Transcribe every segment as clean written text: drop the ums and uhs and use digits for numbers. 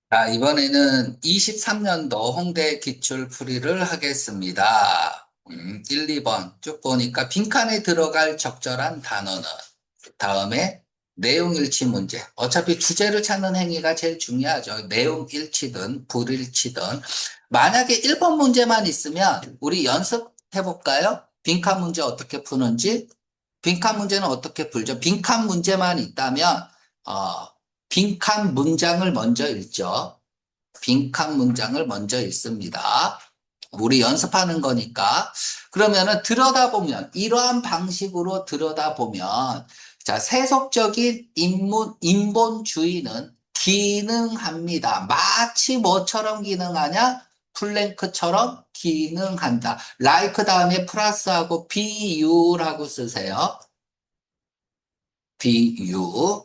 자, 이번에는 23년도 홍대 기출풀이를 하겠습니다. 1, 2번 쭉 보니까 빈칸에 들어갈 적절한 단어는 다음에 내용 일치 문제. 어차피 주제를 찾는 행위가 제일 중요하죠. 내용 일치든 불일치든. 만약에 1번 문제만 있으면 우리 연습해 볼까요? 빈칸 문제 어떻게 푸는지. 빈칸 문제는 어떻게 풀죠? 빈칸 문제만 있다면 어, 빈칸 문장을 먼저 읽죠. 빈칸 문장을 먼저 읽습니다. 우리 연습하는 거니까. 그러면은 들여다보면, 이러한 방식으로 들여다보면, 자, 세속적인 인본주의는 기능합니다. 마치 뭐처럼 기능하냐? 플랭크처럼 기능한다. like 다음에 플러스하고 비유라고 쓰세요. 비유.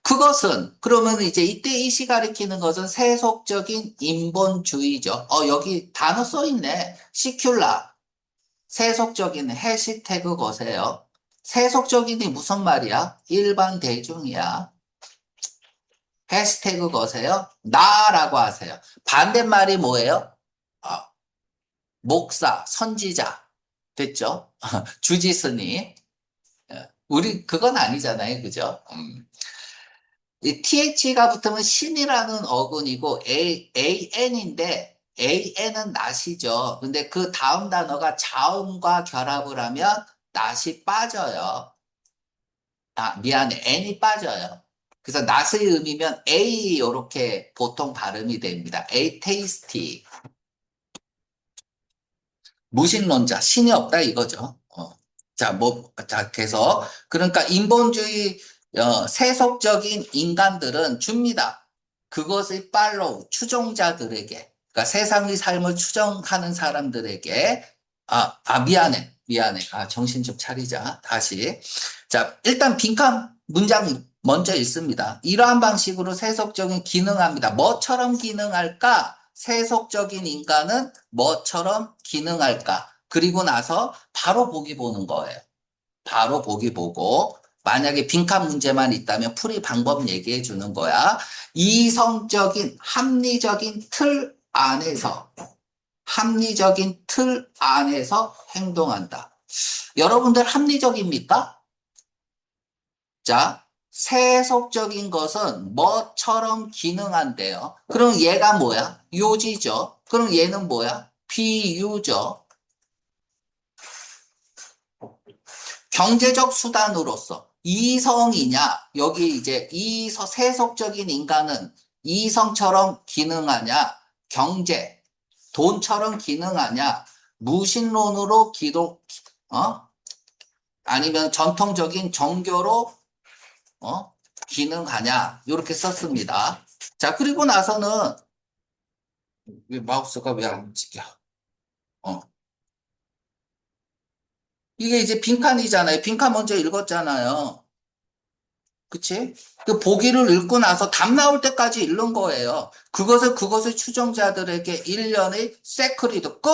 그것은 그러면 이제 이때 이시 가리키는 것은 세속적인 인본주의죠. 여기 단어 써 있네. 시큘라. 세속적인 해시태그 거세요. 세속적인이 무슨 말이야? 일반 대중이야. 해시태그 거세요. 나라고 하세요. 반대말이 뭐예요? 어, 목사, 선지자. 됐죠? 주지스니. 우리 그건 아니잖아요. 그죠? 이 TH가 붙으면 신이라는 어근이고 AN인데 AN은 낫이죠. 근데 그 다음 단어가 자음과 결합을 하면 낫이 빠져요. 아, 미안해. N이 빠져요. 그래서 낫의 의미면 A 이렇게 보통 발음이 됩니다. A tasty. 무신론자, 신이 없다 이거죠. 자, 그래서, 그러니까 인본주의, 세속적인 인간들은 줍니다. 그것의 팔로우, 추종자들에게, 그러니까 세상의 삶을 추정하는 사람들에게, 미안해. 정신 좀 차리자. 다시. 자, 일단 빈칸 문장 먼저 읽습니다. 이러한 방식으로 세속적인 기능합니다. 뭐처럼 기능할까? 세속적인 인간은 뭐처럼 기능할까? 그리고 나서 바로 보기 보는 거예요. 바로 보기 보고, 만약에 빈칸 문제만 있다면 풀이 방법 얘기해 주는 거야. 이성적인, 합리적인 틀 안에서 행동한다. 여러분들 합리적입니까? 자, 세속적인 것은 뭐처럼 기능한대요. 그럼 얘가 뭐야? 요지죠. 그럼 얘는 뭐야? 비유죠. 경제적 수단으로서 이성이냐? 여기 이제 세속적인 인간은 이성처럼 기능하냐? 경제, 돈처럼 기능하냐? 무신론으로 어? 아니면 전통적인 종교로 어? 기능하냐? 이렇게 썼습니다. 자, 그리고 나서는 왜 마우스가 왜 안 움직여? 어. 이게 이제 빈칸이잖아요. 빈칸 먼저 읽었잖아요. 그치? 그 보기를 읽고 나서 답 나올 때까지 읽는 거예요. 그것을 추정자들에게 1년의 세크리드 끝!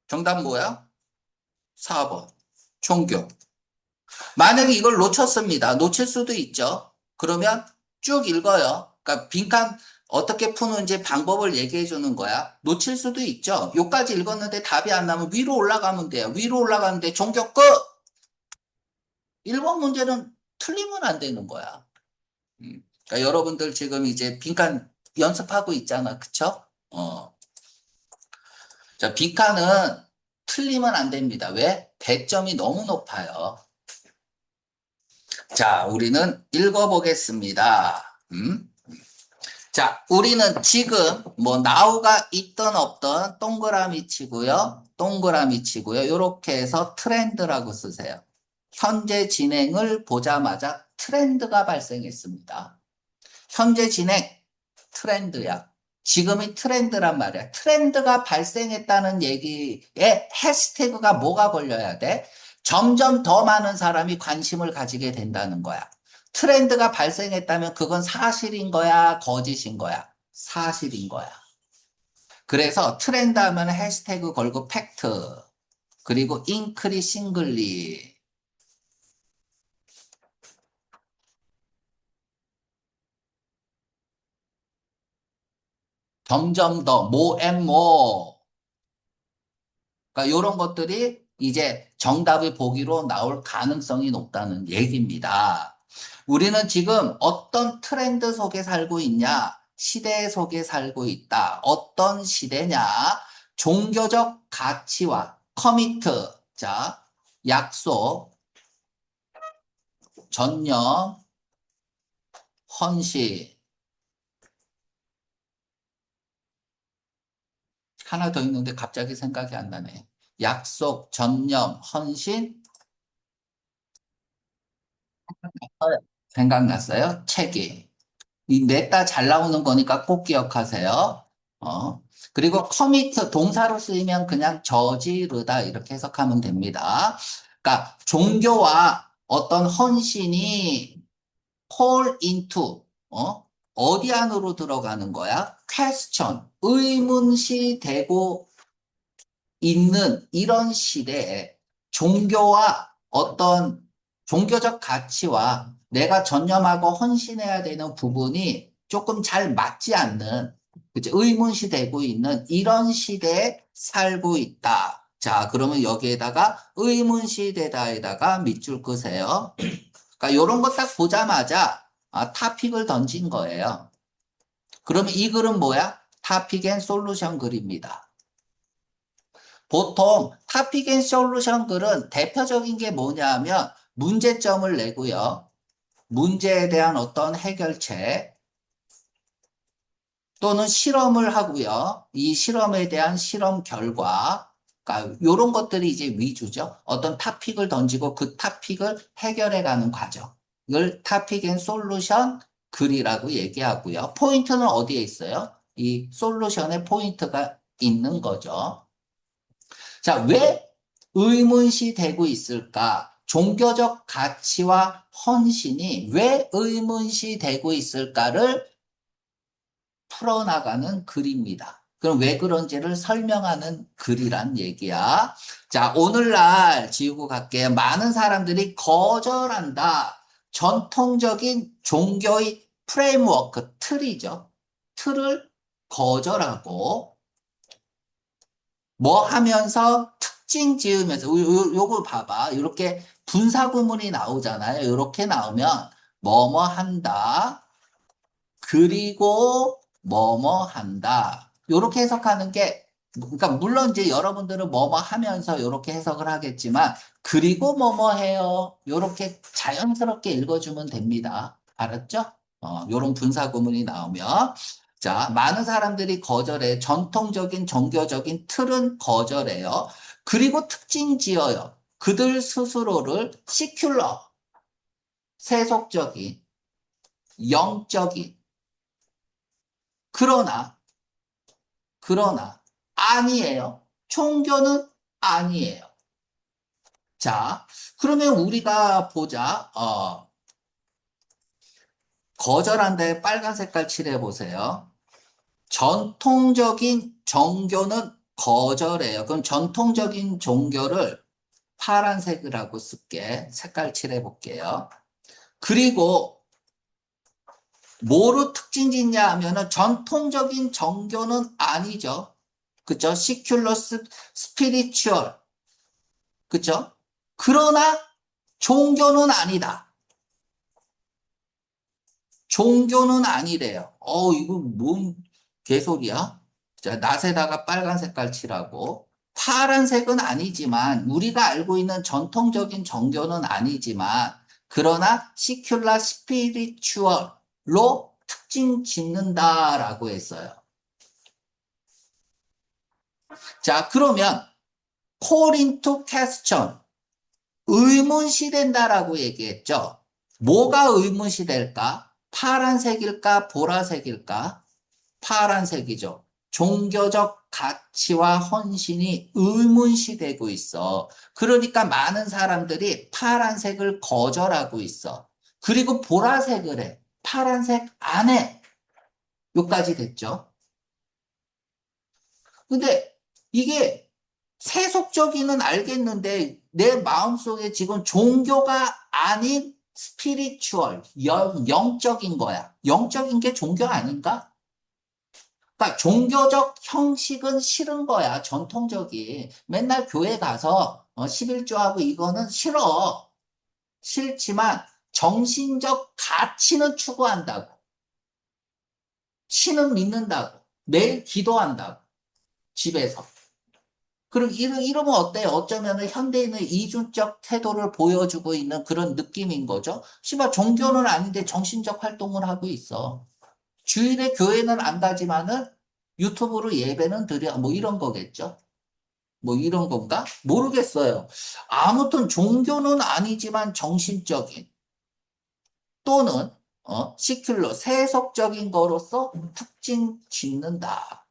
정답 뭐야? 4번. 종교. 만약에 이걸 놓쳤습니다. 놓칠 수도 있죠. 그러면 쭉 읽어요. 그러니까 빈칸 어떻게 푸는지 방법을 얘기해 주는 거야. 놓칠 수도 있죠. 요까지 읽었는데 답이 안 나면 위로 올라가면 돼요. 위로 올라가는데 종교 끝! 1번 문제는 틀리면 안 되는 거야. 그러니까 여러분들 지금 이제 빈칸 연습하고 있잖아. 그쵸? 자, 빈칸은 틀리면 안 됩니다. 왜? 배점이 너무 높아요. 자, 우리는 읽어보겠습니다. 자, 우리는 지금 뭐 나우가 있던 없던 동그라미 치고요. 동그라미 치고요. 이렇게 해서 트렌드라고 쓰세요. 현재 진행을 보자마자 트렌드가 발생했습니다. 현재 진행 트렌드야. 지금이 트렌드란 말이야. 트렌드가 발생했다는 얘기에 해시태그가 뭐가 걸려야 돼? 점점 더 많은 사람이 관심을 가지게 된다는 거야. 트렌드가 발생했다면 그건 사실인 거야, 거짓인 거야? 사실인 거야. 그래서 트렌드 하면 해시태그 걸고 팩트, 그리고 increasingly, 점점 더 more and more. 그러니까 이런 것들이 이제 정답의 보기로 나올 가능성이 높다는 얘기입니다. 우리는 지금 어떤 트렌드 속에 살고 있냐? 시대 속에 살고 있다. 어떤 시대냐? 종교적 가치와 커미트, 자, 약속, 전념, 헌신. 하나 더 있는데 갑자기 생각이 안 나네. 약속, 전념, 헌신, 생각났어요? 책이. 이 냈다 잘 나오는 거니까 꼭 기억하세요. 어. 그리고 커미트 동사로 쓰이면 그냥 저지르다 이렇게 해석하면 됩니다. 그러니까 종교와 어떤 헌신이 fall into 어디 안으로 들어가는 거야? question 의문시 되고 있는 이런 시대에 종교와 어떤 종교적 가치와 내가 전념하고 헌신해야 되는 부분이 조금 잘 맞지 않는, 그치? 의문시 되고 있는 이런 시대에 살고 있다. 자, 그러면 여기에다가 의문시 되다에다가 밑줄 끄세요. 그러니까 이런 거 딱 보자마자 타픽을 던진 거예요. 그러면 이 글은 뭐야? 타픽 앤 솔루션 글입니다. 보통 타픽 앤 솔루션 글은 대표적인 게 뭐냐면 문제점을 내고요. 문제에 대한 어떤 해결책 또는 실험을 하고요. 이 실험에 대한 실험 결과, 그러니까 이런 것들이 이제 위주죠. 어떤 타픽을 던지고 그 타픽을 해결해가는 과정을 타픽 앤 솔루션 글이라고 얘기하고요. 포인트는 어디에 있어요? 이 솔루션에 포인트가 있는 거죠. 자, 왜 의문시 되고 있을까? 종교적 가치와 헌신이 왜 의문시 되고 있을까를 풀어나가는 글입니다. 그럼 왜 그런지를 설명하는 글이란 얘기야. 자, 오늘날 지우고 갈게요. 많은 사람들이 거절한다. 전통적인 종교의 프레임워크, 틀이죠. 틀을 거절하고 뭐 하면서 특징 지으면서 요거 봐봐. 이렇게 분사 구문이 나오잖아요. 이렇게 나오면 뭐뭐 한다. 그리고 뭐뭐 한다. 이렇게 해석하는 게 그러니까 물론 이제 여러분들은 뭐뭐 하면서 이렇게 해석을 하겠지만 그리고 뭐뭐 해요. 이렇게 자연스럽게 읽어주면 됩니다. 알았죠? 요런 분사 구문이 나오면 자, 많은 사람들이 거절해. 전통적인 종교적인 틀은 거절해요. 그리고 특징 지어요. 그들 스스로를 시큘러, 세속적인, 영적인, 그러나 아니에요. 종교는 아니에요. 자, 그러면 우리가 보자. 거절한다에 빨간 색깔 칠해 보세요. 전통적인 종교는 거절해요. 그럼 전통적인 종교를 파란색이라고 쓸게. 색깔 칠해 볼게요. 그리고 뭐로 특징 짓냐 하면은 전통적인 종교는 아니죠. 그죠? 시큘러스 스피리추얼. 그죠? 그러나 종교는 아니다. 종교는 아니래요. 이거 뭔 개소리야? 자, 낫에다가 빨간 색깔 칠하고. 파란색은 아니지만, 우리가 알고 있는 전통적인 종교는 아니지만, 그러나 시큘라 스피리추얼로 특징 짓는다라고 했어요. 자, 그러면 call into question, 의문시 된다라고 얘기했죠. 뭐가 의문시 될까? 파란색일까? 보라색일까? 파란색이죠. 종교적 가치와 헌신이 의문시 되고 있어. 그러니까 많은 사람들이 파란색을 거절하고 있어. 그리고 보라색을 해. 파란색 안 해. 여기까지 됐죠. 근데 이게 세속적이는 알겠는데 내 마음속에 지금 종교가 아닌 스피리추얼, 영적인 거야. 영적인 게 종교 아닌가? 그러니까 종교적 형식은 싫은 거야. 전통적인. 맨날 교회 가서 11조하고 이거는 싫어. 싫지만 정신적 가치는 추구한다고. 신은 믿는다고. 매일 기도한다고. 집에서. 그럼 이러면 어때요? 어쩌면 현대인의 이중적 태도를 보여주고 있는 그런 느낌인 거죠. 씨발, 종교는 아닌데 정신적 활동을 하고 있어. 주일에 교회는 안 가지만은 유튜브로 예배는 드려. 뭐 이런 거겠죠. 뭐 이런 건가? 모르겠어요. 아무튼 종교는 아니지만 정신적인 또는 시큘러, 세속적인 거로서 특징 짓는다.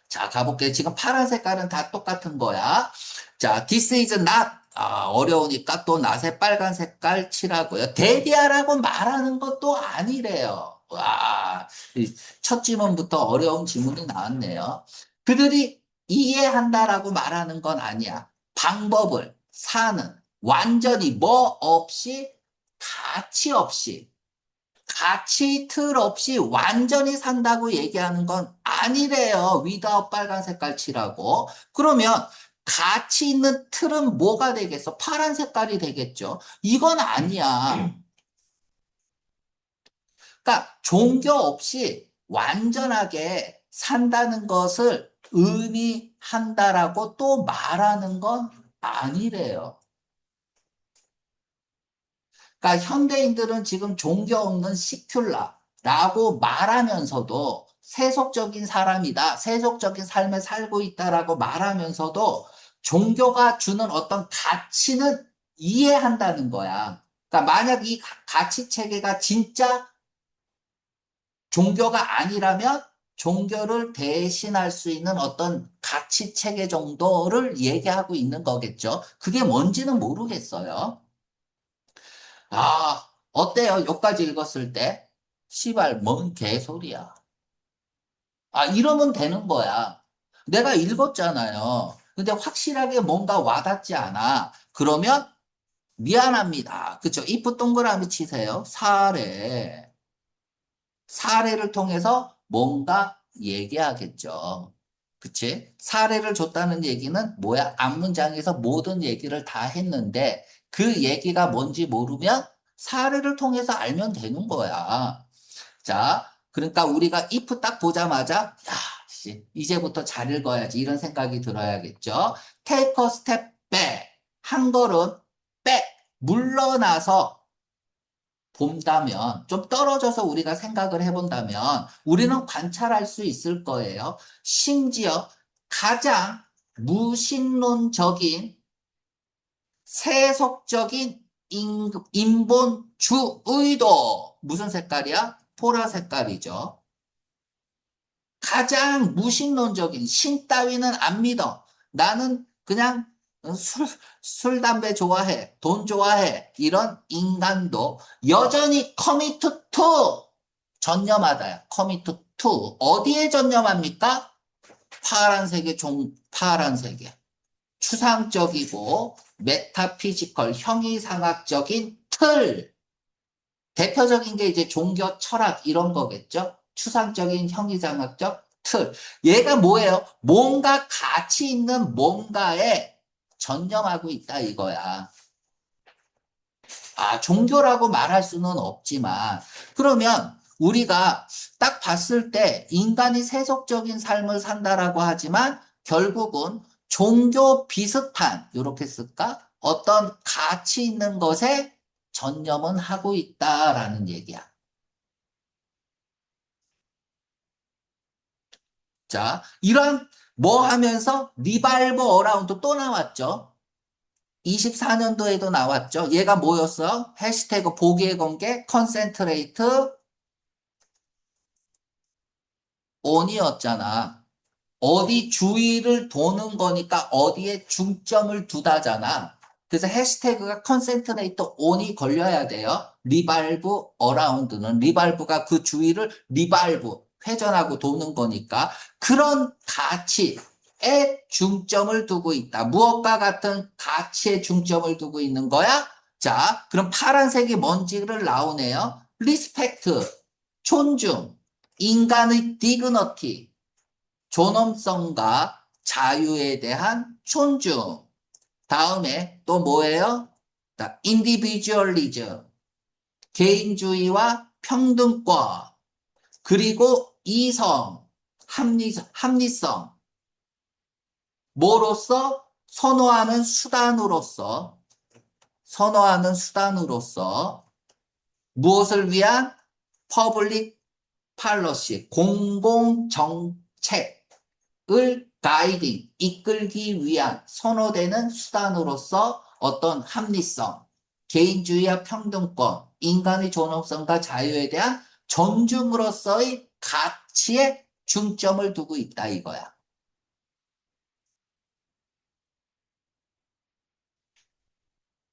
자, 가볼게요. 지금 파란 색깔은 다 똑같은 거야. 자, this is not. 어려우니까 또 낫에 빨간 색깔 칠하고요. 대비하라고 말하는 것도 아니래요. 와, 첫 지문부터 어려운 지문이 나왔네요. 그들이 이해한다라고 말하는 건 아니야. 방법을, 사는, 완전히 뭐 없이, 가치 없이, 가치 틀 없이 완전히 산다고 얘기하는 건 아니래요. 위다우 빨간 색깔 칠하고. 그러면 가치 있는 틀은 뭐가 되겠어? 파란 색깔이 되겠죠. 이건 아니야. 그러니까 종교 없이 완전하게 산다는 것을 의미한다라고 또 말하는 건 아니래요. 그러니까 현대인들은 지금 종교 없는 시큘라라고 말하면서도 세속적인 사람이다, 세속적인 삶을 살고 있다라고 말하면서도 종교가 주는 어떤 가치는 이해한다는 거야. 그러니까 만약 이 가치 체계가 진짜 종교가 아니라면 종교를 대신할 수 있는 어떤 가치 체계 정도를 얘기하고 있는 거겠죠. 그게 뭔지는 모르겠어요. 어때요? 여기까지 읽었을 때? 시발, 뭔 개소리야. 이러면 되는 거야. 내가 읽었잖아요. 근데 확실하게 뭔가 와닿지 않아. 그러면 미안합니다. 그쵸? if 동그라미 치세요. 사례를 통해서 뭔가 얘기하겠죠. 그치? 사례를 줬다는 얘기는 뭐야? 앞문장에서 모든 얘기를 다 했는데 그 얘기가 뭔지 모르면 사례를 통해서 알면 되는 거야. 자, 그러니까 우리가 if 딱 보자마자 야, 씨, 이제부터 잘 읽어야지 이런 생각이 들어야겠죠. Take a step back. 한 걸음 back. 물러나서 본다면, 좀 떨어져서 우리가 생각을 해본다면, 우리는 관찰할 수 있을 거예요. 심지어 가장 무신론적인, 세속적인 인본주의도 무슨 색깔이야? 보라 색깔이죠. 가장 무신론적인 신 따위는 안 믿어. 나는 그냥 술, 담배 좋아해. 돈 좋아해. 이런 인간도 여전히 커미트 투 전념하다야. 커미트 투 어디에 전념합니까? 파란색에. 추상적이고 메타피지컬 형이상학적인 틀. 대표적인 게 이제 종교 철학 이런 거겠죠. 추상적인 형이상학적 틀. 얘가 뭐예요? 뭔가 가치 있는 뭔가에 전념하고 있다 이거야. 종교라고 말할 수는 없지만 그러면 우리가 딱 봤을 때 인간이 세속적인 삶을 산다라고 하지만 결국은 종교 비슷한 이렇게 쓸까? 어떤 가치 있는 것에 전념은 하고 있다라는 얘기야. 자, 이런 뭐 하면서 리발브 어라운드 또 나왔죠. 24년도에도 나왔죠. 얘가 뭐였어? 해시태그 보기의 공개 컨센트레이트 온이었잖아. 어디 주위를 도는 거니까 어디에 중점을 두다잖아. 그래서 해시태그가 컨센트레이트 온이 걸려야 돼요. 리발브 어라운드는 리발브가 그 주위를 리발브 회전하고 도는 거니까 그런 가치에 중점을 두고 있다. 무엇과 같은 가치에 중점을 두고 있는 거야? 자, 그럼 파란색이 뭔지를 나오네요. 리스펙트, 존중. 인간의 dignity, 존엄성과 자유에 대한 존중. 다음에 또 뭐예요? individualism, 개인주의와 평등권. 그리고 이성, 합리성. 뭐로서? 선호하는 수단으로서 무엇을 위한? 퍼블릭 팔러시, 공공정책을 가이딩, 이끌기 위한 선호되는 수단으로서 어떤 합리성, 개인주의와 평등권, 인간의 존엄성과 자유에 대한 존중으로서의 가치에 중점을 두고 있다 이거야.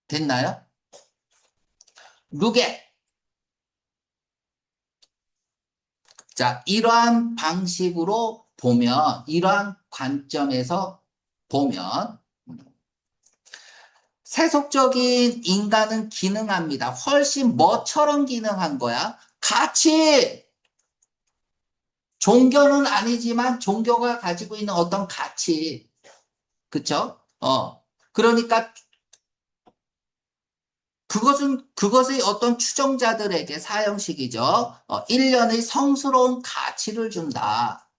됐나요? 루게. 자, 이러한 방식으로 보면, 이러한 관점에서 보면 세속적인 인간은 기능합니다. 훨씬 뭐처럼 기능한 거야? 가치! 종교는 아니지만 종교가 가지고 있는 어떤 가치. 그쵸? 그러니까 그것의 어떤 추종자들에게 사형식이죠. 일련의 성스러운 가치를 준다.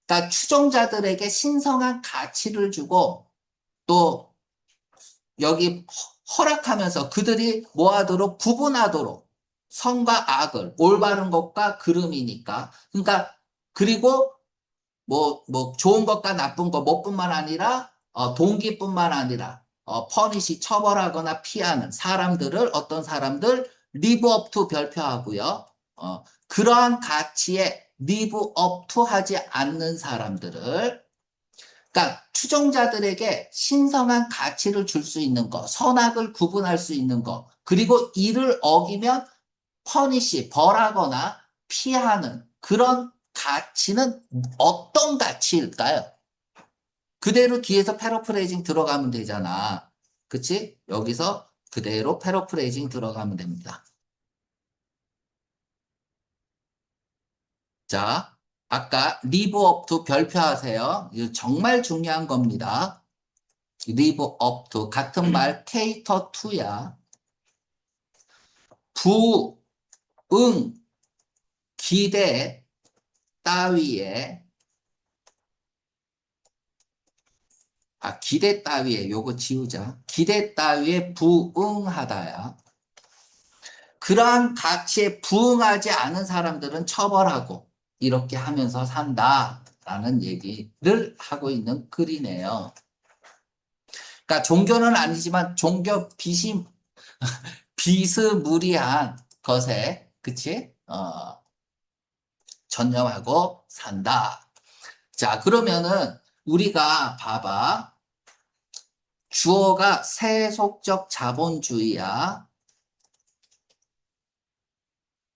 그러니까 추종자들에게 신성한 가치를 주고 또 여기 허락하면서 그들이 뭐하도록 구분하도록 선과 악을 올바른 것과 그름이니까 그러니까 그리고 뭐 좋은 것과 나쁜 것 뭐뿐만 아니라 동기뿐만 아니라 퍼니시 처벌하거나 피하는 사람들을 어떤 사람들 리브 업투 별표하고요. 그러한 가치에 리브 업투 하지 않는 사람들을 그러니까 추종자들에게 신성한 가치를 줄 수 있는 것, 선악을 구분할 수 있는 것, 그리고 이를 어기면 퍼니시, 벌하거나 피하는 그런 가치는 어떤 가치일까요? 그대로 뒤에서 패러프레이징 들어가면 되잖아. 그치? 여기서 그대로 패러프레이징 들어가면 됩니다. 자, 아까 리브 업투 별표하세요. 이거 정말 중요한 겁니다. 리브 업투 같은 말 케이터 투야. 부, 응, 기대 따위에 기대 따위에 요거 지우자. 기대 따위에 부응하다야. 그러한 가치에 부응하지 않은 사람들은 처벌하고 이렇게 하면서 산다라는 얘기를 하고 있는 글이네요. 그러니까 종교는 아니지만 종교 비스무리한 것에 그치? 전념하고 산다. 자, 그러면은 우리가 봐봐. 주어가 세속적 자본주의야.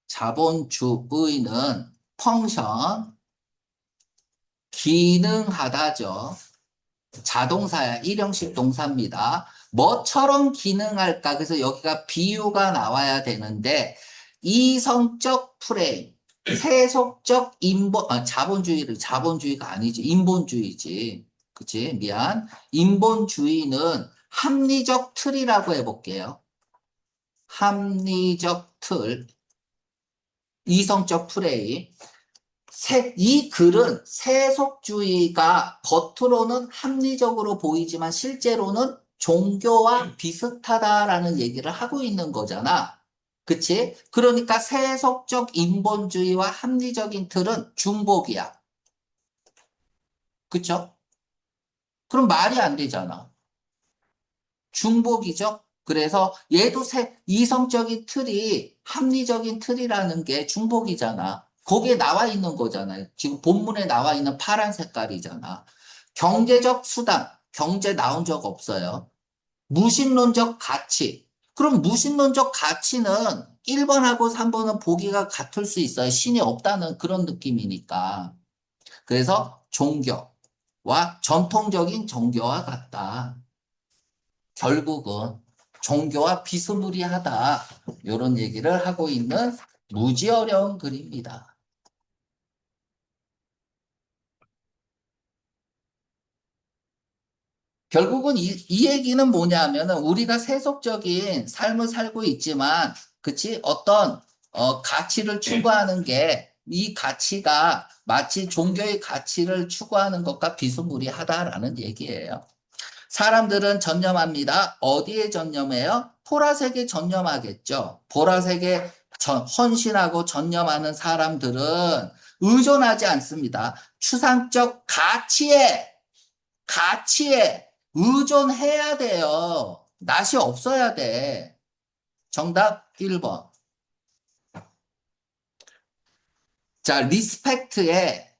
자본주의는 펑션, 기능하다죠. 자동사야. 일형식 동사입니다. 뭐처럼 기능할까? 그래서 여기가 비유가 나와야 되는데 이성적 프레임, 세속적 자본주의가 아니지. 인본주의지. 그치? 미안. 인본주의는 합리적 틀이라고 해볼게요. 합리적 틀, 이성적 프레임. 이 글은 세속주의가 겉으로는 합리적으로 보이지만 실제로는 종교와 비슷하다라는 얘기를 하고 있는 거잖아. 그치? 그러니까 세속적 인본주의와 합리적인 틀은 중복이야. 그쵸? 그럼 말이 안 되잖아. 중복이죠? 그래서 얘도 이성적인 틀이 합리적인 틀이라는 게 중복이잖아. 거기에 나와 있는 거잖아요. 지금 본문에 나와 있는 파란 색깔이잖아. 경제적 수단, 경제 나온 적 없어요. 무신론적 가치. 그럼 무신론적 가치는 1번하고 3번은 보기가 같을 수 있어요. 신이 없다는 그런 느낌이니까. 그래서 종교와 전통적인 종교와 같다. 결국은 종교와 비스무리하다. 이런 얘기를 하고 있는 무지 어려운 글입니다. 결국은 이 얘기는 뭐냐면은 우리가 세속적인 삶을 살고 있지만, 그치? 어떤, 가치를 추구하는 게 이 가치가 마치 종교의 가치를 추구하는 것과 비스무리하다라는 얘기예요. 사람들은 전념합니다. 어디에 전념해요? 보라색에 전념하겠죠. 보라색에 헌신하고 전념하는 사람들은 의존하지 않습니다. 추상적 가치에 의존해야 돼요. 낯이 없어야 돼. 정답 1번. 자, 리스펙트에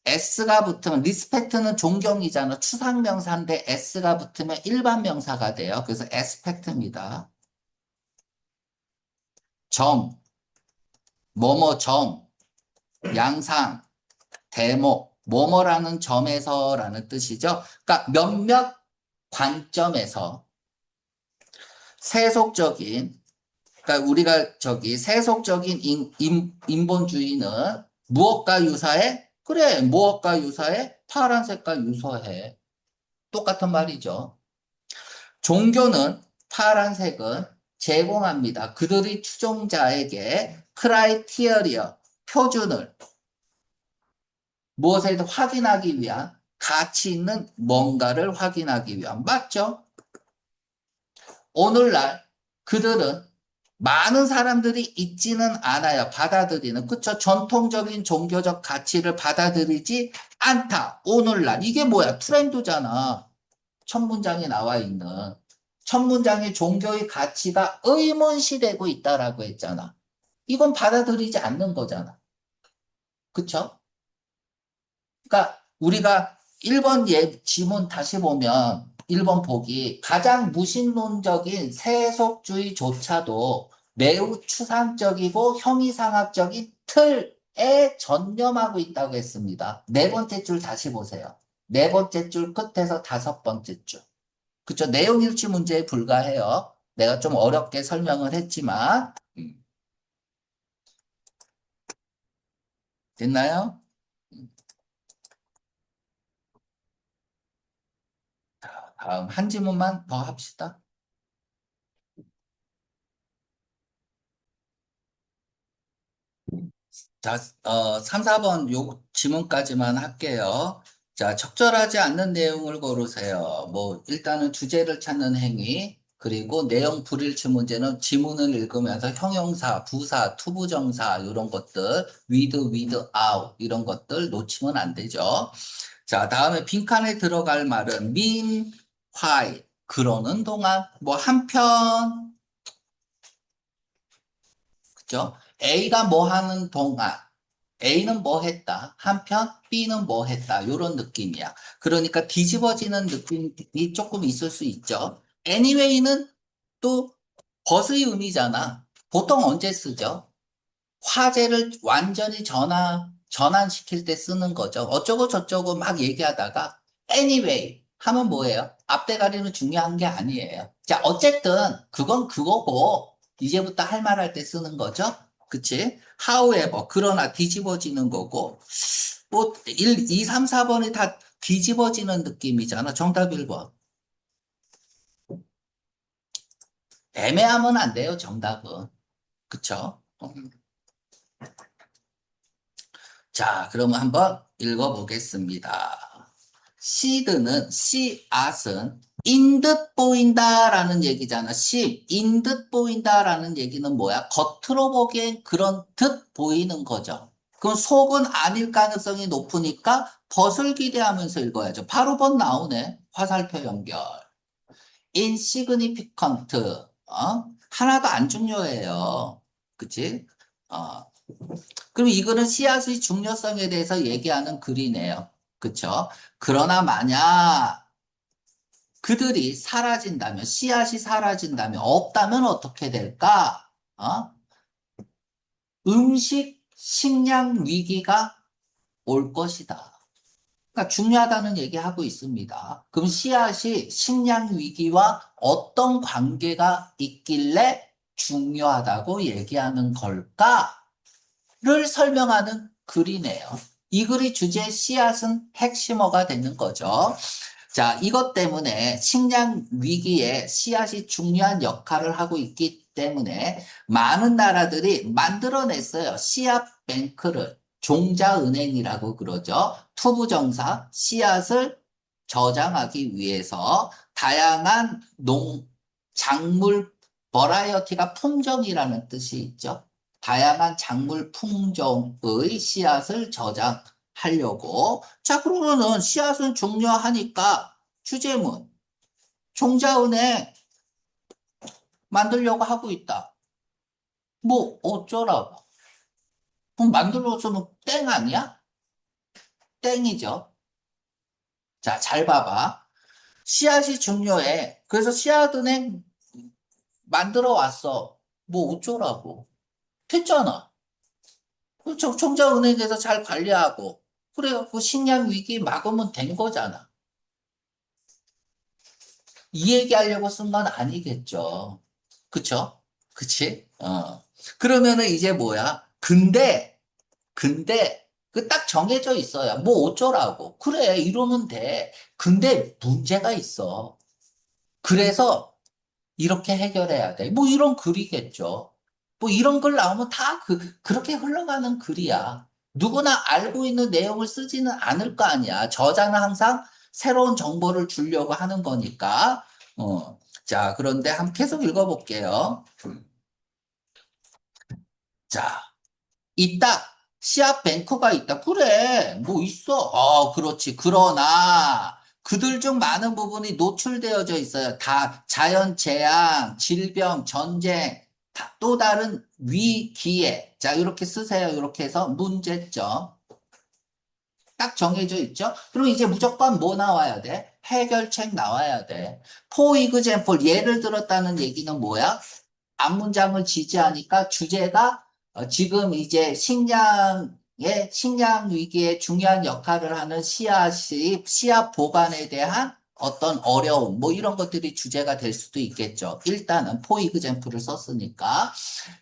S가 붙으면, 리스펙트는 존경이잖아. 추상명사인데 S가 붙으면 일반 명사가 돼요. 그래서 에스펙트입니다. 점, 뭐뭐 점, 양상, 대목, 뭐뭐라는 점에서라는 뜻이죠. 그러니까 몇몇 관점에서 세속적인, 그러니까 우리가 세속적인 인본주의는 무엇과 유사해? 그래, 무엇과 유사해? 파란색과 유사해. 똑같은 말이죠. 종교는 파란색은 제공합니다. 그들의 추종자에게 크라이티어리어, 표준을 무엇에든 확인하기 위한 가치 있는 뭔가를 확인하기 위한 맞죠? 오늘날 그들은 많은 사람들이 있지는 않아요. 받아들이는. 그쵸? 전통적인 종교적 가치를 받아들이지 않다. 오늘날. 이게 뭐야? 트렌드잖아. 첫 문장에 나와 있는. 첫 문장에 종교의 가치가 의문시되고 있다라고 했잖아. 이건 받아들이지 않는 거잖아. 그쵸? 그러니까 우리가 1번 지문 다시 보면 1번 보기 가장 무신론적인 세속주의조차도 매우 추상적이고 형이상학적인 틀에 전념하고 있다고 했습니다. 네 번째 줄 다시 보세요. 네 번째 줄 끝에서 다섯 번째 줄. 그쵸? 내용 일치 문제에 불과해요. 내가 좀 어렵게 설명을 했지만 됐나요? 다음 한 지문만 더 합시다. 자, 3, 4번 요 지문까지만 할게요. 자, 적절하지 않는 내용을 고르세요. 뭐, 일단은 주제를 찾는 행위, 그리고 내용 불일치 문제는 지문을 읽으면서 형용사, 부사, 투부정사, 이런 것들, with, out, 이런 것들 놓치면 안 되죠. 자, 다음에 빈칸에 들어갈 말은 meanwhile, 그러는 동안, 뭐, 한편, 그죠? A가 뭐 하는 동안, A는 뭐 했다. 한편 B는 뭐 했다. 이런 느낌이야. 그러니까 뒤집어지는 느낌이 조금 있을 수 있죠. Anyway는 또 벗의 의미잖아. 보통 언제 쓰죠? 화제를 완전히 전환시킬 때 쓰는 거죠. 어쩌고 저쩌고 막 얘기하다가 anyway 하면 뭐예요? 앞대가리는 중요한 게 아니에요. 자, 어쨌든 그건 그거고 이제부터 할 말 할 때 쓰는 거죠. 그치? however, 그러나 뒤집어지는 거고 뭐 1, 2, 3, 4번이 다 뒤집어지는 느낌이잖아. 정답 1번. 애매하면 안 돼요, 정답은. 그쵸? 자, 그러면 한번 읽어보겠습니다. 씨드는, 씨앗은 인 듯 보인다라는 얘기잖아. 인 듯 보인다라는 얘기는 뭐야? 겉으로 보기엔 그런 듯 보이는 거죠. 그럼 속은 아닐 가능성이 높으니까 벗을 기대하면서 읽어야죠. 바로 벗 나오네. 화살표 연결. insignificant. 하나도 안 중요해요. 그치? 어, 그럼 이거는 씨앗의 중요성에 대해서 얘기하는 글이네요. 그쵸? 그러나 만약 그들이 사라진다면, 씨앗이 사라진다면, 없다면 어떻게 될까? 어? 식량 위기가 올 것이다. 그러니까 중요하다는 얘기하고 있습니다. 그럼 씨앗이 식량 위기와 어떤 관계가 있길래 중요하다고 얘기하는 걸까를 설명하는 글이네요. 이 글의 주제 씨앗은 핵심어가 되는 거죠. 자, 이것 때문에 식량 위기에 씨앗이 중요한 역할을 하고 있기 때문에 많은 나라들이 만들어냈어요. 씨앗 뱅크를. 종자은행이라고 그러죠. 투부정사, 씨앗을 저장하기 위해서 다양한 작물 버라이어티가 품종이라는 뜻이 있죠. 다양한 작물 품종의 씨앗을 저장하려고. 자, 그러면은 씨앗은 중요하니까 주제문, 종자은행 만들려고 하고 있다. 뭐 어쩌라고. 그럼 만들어서는 땡 아니야? 땡이죠. 자, 잘 봐봐. 씨앗이 중요해. 그래서 씨앗은행 만들어 왔어. 뭐 어쩌라고. 됐잖아. 종자은행에서 잘 관리하고. 그래갖고 식량 위기 막으면 된 거잖아. 이 얘기하려고 쓴 건 아니겠죠. 그쵸? 그치? 그러면은 이제 뭐야? 근데, 그 딱 정해져 있어요. 뭐 어쩌라고. 그래, 이러면 돼. 근데 문제가 있어. 그래서 이렇게 해결해야 돼. 뭐 이런 글이겠죠. 뭐 이런 글 나오면 다 그렇게 흘러가는 글이야. 누구나 알고 있는 내용을 쓰지는 않을 거 아니야. 저자는 항상 새로운 정보를 주려고 하는 거니까. 자, 그런데 한번 계속 읽어볼게요. 자, 있다. 씨앗 뱅크가 있다. 그래, 뭐 있어. 그렇지. 그러나 그들 중 많은 부분이 노출되어져 있어요. 다 자연재앙, 질병, 전쟁, 또 다른 위기에. 자, 이렇게 쓰세요. 이렇게 해서 문제점. 딱 정해져 있죠? 그럼 이제 무조건 뭐 나와야 돼? 해결책 나와야 돼. For example, 예를 들었다는 얘기는 뭐야? 앞문장을 지지하니까 주제가 지금 이제 식량 위기에 중요한 역할을 하는 씨앗 보관에 대한 어떤 어려움, 뭐 이런 것들이 주제가 될 수도 있겠죠. 일단은 포이그젠플을 썼으니까.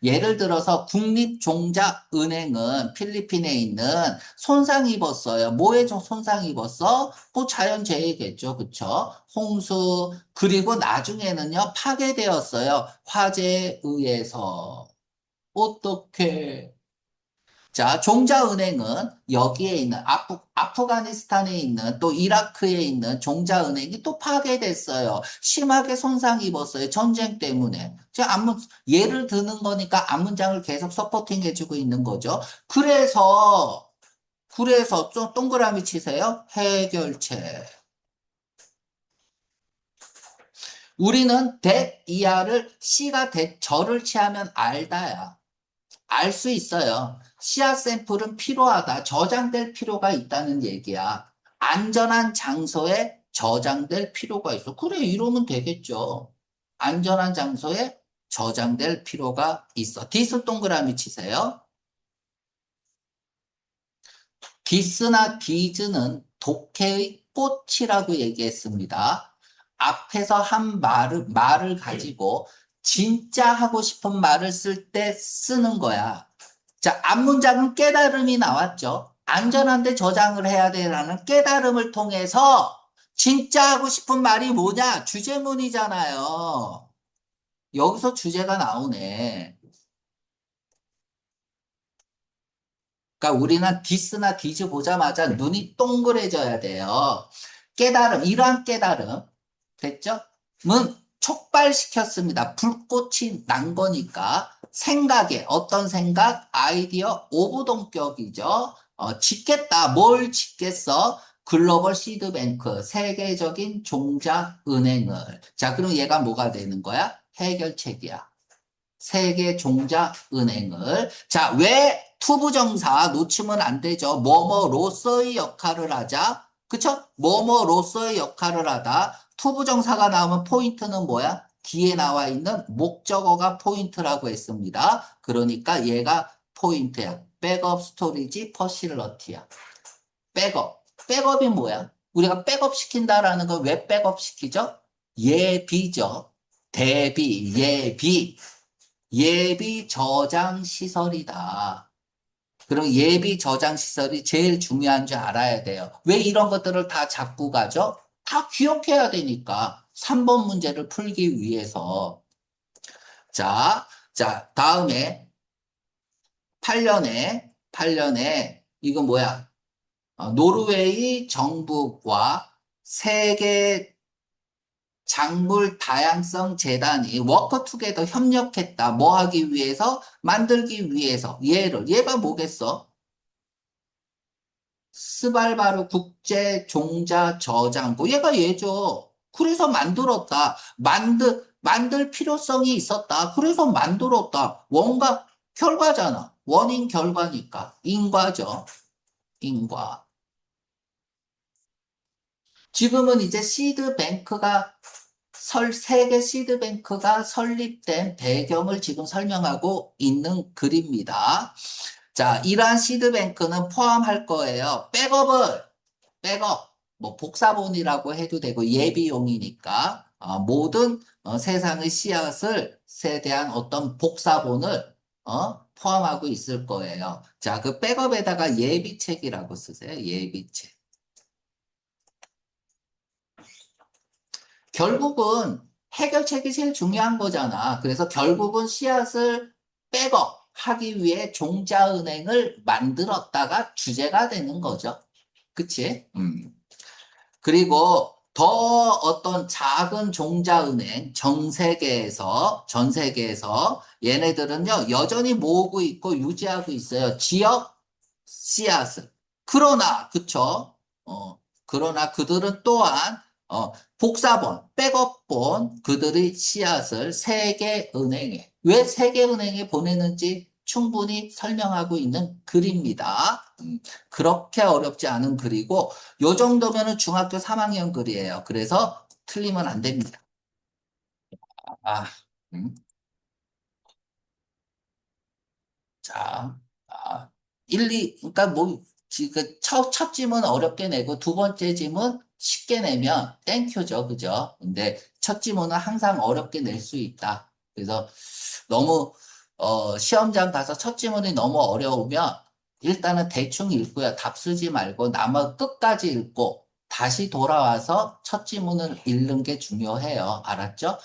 예를 들어서 국립종자은행은 필리핀에 있는 손상 입었어요. 뭐에 좀 손상 입었어? 뭐 자연재해겠죠. 그쵸? 홍수, 그리고 나중에는요, 파괴되었어요. 화재에 의해서. 어떻게? 자, 종자은행은 여기에 있는 아프가니스탄에 있는 또 이라크에 있는 종자은행이 또 파괴됐어요. 심하게 손상 입었어요. 전쟁 때문에. 제가 예를 드는 거니까 앞문장을 계속 서포팅 해주고 있는 거죠. 그래서 좀 동그라미 치세요. 해결책. 우리는 that 이하를 C가 절을 취하면 알다야. 알 수 있어요. 씨앗 샘플은 필요하다. 저장될 필요가 있다는 얘기야. 안전한 장소에 저장될 필요가 있어. 그래, 이러면 되겠죠. 안전한 장소에 저장될 필요가 있어. 디스 동그라미 치세요. 디스나 디즈는 독해의 꽃이라고 얘기했습니다. 앞에서 한 말을 가지고 진짜 하고 싶은 말을 쓸 때 쓰는 거야. 자, 앞문장은 깨달음이 나왔죠. 안전한데 저장을 해야 되라는 깨달음을 통해서 진짜 하고 싶은 말이 뭐냐? 주제문이잖아요. 여기서 주제가 나오네. 그러니까 우리는 디스나 디즈 보자마자 눈이 동그래져야 돼요. 이러한 깨달음, 됐죠? 문 촉발시켰습니다. 불꽃이 난 거니까. 어떤 생각? 아이디어 오부동격이죠. 짓겠다. 뭘 짓겠어? 글로벌 시드뱅크, 세계적인 종자은행을. 자, 그럼 얘가 뭐가 되는 거야? 해결책이야. 세계종자은행을. 자, 왜 투부정사 놓치면 안 되죠? 뭐뭐로서의 역할을 하자. 그쵸? 뭐뭐로서의 역할을 하다. 투부정사가 나오면 포인트는 뭐야? 뒤에 나와 있는 목적어가 포인트라고 했습니다. 그러니까 얘가 포인트야. 백업 스토리지 퍼실러티야. 백업. 백업이 뭐야? 우리가 백업 시킨다라는 건 왜 백업 시키죠? 예비죠. 예비 저장 시설이다. 그럼 예비 저장 시설이 제일 중요한 줄 알아야 돼요. 왜 이런 것들을 다 잡고 가죠? 다 기억해야 되니까. 3번 문제를 풀기 위해서. 다음에 8년에, 이거 뭐야? 노르웨이 정부와 세계 작물 다양성 재단이 워커투게더 협력했다. 뭐 하기 위해서? 만들기 위해서. 얘가 뭐겠어? 스발바르 국제 종자 저장고. 얘가 얘죠. 그래서 만들었다. 만들 필요성이 있었다. 그래서 만들었다. 원과 결과잖아. 원인 결과니까. 인과죠. 인과. 지금은 이제 세계 시드뱅크가 설립된 배경을 지금 설명하고 있는 글입니다. 자, 이러한 시드뱅크는 포함할 거예요. 백업, 뭐 복사본이라고 해도 되고 예비용이니까 모든 세상의 씨앗을에 대한 어떤 복사본을 포함하고 있을 거예요. 자, 그 백업에다가 예비책이라고 쓰세요. 예비책. 결국은 해결책이 제일 중요한 거잖아. 그래서 결국은 씨앗을 백업하기 위해 종자은행을 만들었다가 주제가 되는 거죠. 그치? 그리고 더 어떤 작은 종자은행 전 세계에서 얘네들은요 여전히 모으고 있고 유지하고 있어요. 지역 씨앗을. 그러나 그쵸? 그러나 그들은 또한 복사본, 백업본 그들의 씨앗을 세계은행에 왜 세계은행에 보내는지 충분히 설명하고 있는 글입니다. 그렇게 어렵지 않은 글이고 요 정도면은 중학교 3학년 글이에요. 그래서 틀리면 안 됩니다. 아, 음. 자, 그러니까 뭐, 첫 짐은 어렵게 내고 두 번째 짐은 쉽게 내면 땡큐죠. 그죠? 근데 첫 짐은 항상 어렵게 낼 수 있다. 그래서 너무, 시험장 가서 첫 지문이 너무 어려우면 일단은 대충 읽고요. 답 쓰지 말고 나머 끝까지 읽고 다시 돌아와서 첫 지문을 읽는 게 중요해요. 알았죠?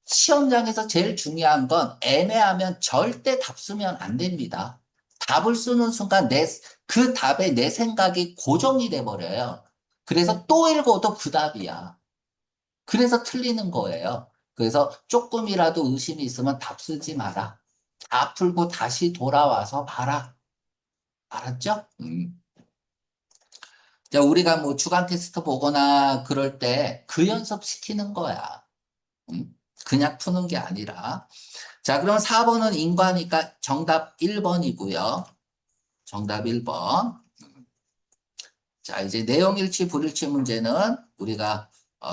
시험장에서 제일 중요한 건 애매하면 절대 답 쓰면 안 됩니다. 답을 쓰는 순간 그 답에 내 생각이 고정이 돼 버려요. 그래서 또 읽어도 그 답이야. 그래서 틀리는 거예요. 그래서 조금이라도 의심이 있으면 답 쓰지 마라. 다 풀고 다시 돌아와서 봐라. 알았죠? 자, 우리가 뭐 주간 테스트 보거나 그럴 때 그 연습 시키는 거야. 음? 그냥 푸는 게 아니라. 자, 그럼 4번은 인과니까 정답 1번이고요. 정답 1번. 자, 이제 내용일치, 불일치 문제는 우리가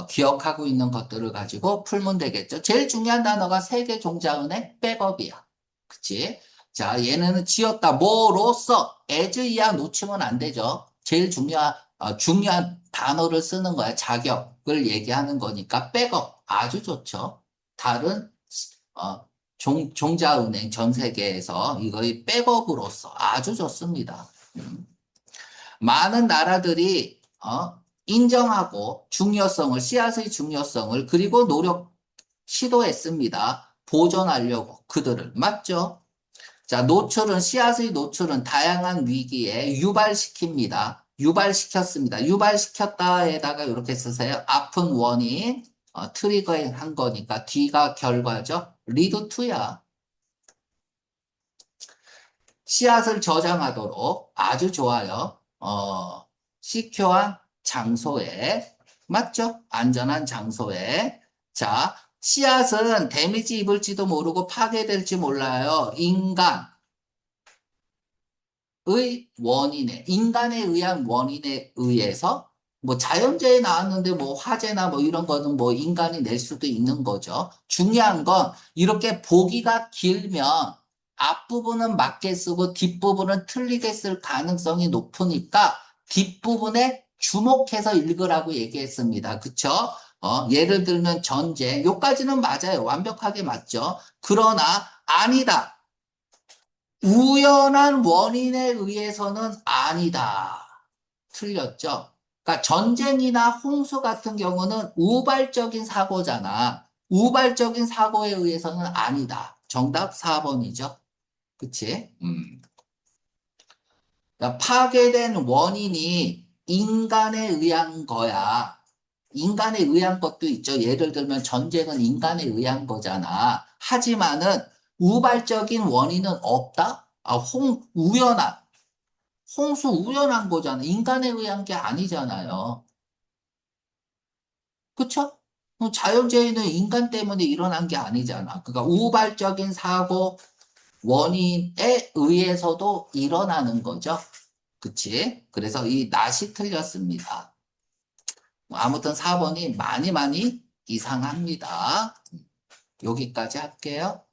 기억하고 있는 것들을 가지고 풀면 되겠죠. 제일 중요한 단어가 세계 종자은행 백업이야. 그치? 자, 얘네는 지었다. 뭐로써? as 이하 놓치면 안 되죠. 제일 중요한 단어를 쓰는 거야. 자격을 얘기하는 거니까 백업. 아주 좋죠. 다른, 어, 종자은행 전 세계에서 이거의 백업으로서 아주 좋습니다. 많은 나라들이 인정하고 씨앗의 중요성을 그리고 시도했습니다. 보존하려고 그들을 맞죠? 자, 씨앗의 노출은 다양한 위기에 유발시켰습니다. 유발시켰다에다가 이렇게 쓰세요. 아픈 원인, 트리거한 거니까 뒤가 결과죠. 리드 투야. 씨앗을 저장하도록 아주 좋아요. 시큐한 장소에, 맞죠? 안전한 장소에. 자, 씨앗은 데미지 입을지도 모르고 파괴될지 몰라요. 인간에 의한 원인에 의해서 뭐 자연재해 나왔는데 뭐 화재나 뭐 이런 거는 뭐 인간이 낼 수도 있는 거죠. 중요한 건 이렇게 보기가 길면 앞부분은 맞게 쓰고 뒷부분은 틀리게 쓸 가능성이 높으니까 뒷부분에 주목해서 읽으라고 얘기했습니다. 그쵸? 예를 들면 전쟁, 요까지는 맞아요. 완벽하게 맞죠? 그러나 아니다. 우연한 원인에 의해서는 아니다. 틀렸죠? 그러니까 전쟁이나 홍수 같은 경우는 우발적인 사고잖아. 우발적인 사고에 의해서는 아니다. 정답 4번이죠. 그치? 그러니까 파괴된 원인이 인간에 의한 거야. 인간에 의한 것도 있죠. 예를 들면 전쟁은 인간에 의한 거잖아. 하지만은 우발적인 원인은 없다? 우연한. 홍수 우연한 거잖아. 인간에 의한 게 아니잖아요. 그쵸? 자연재해는 인간 때문에 일어난 게 아니잖아. 그러니까 우발적인 사고, 원인에 의해서도 일어나는 거죠. 그치? 그래서 이 낫이 틀렸습니다. 아무튼 4번이 많이 많이 이상합니다. 여기까지 할게요.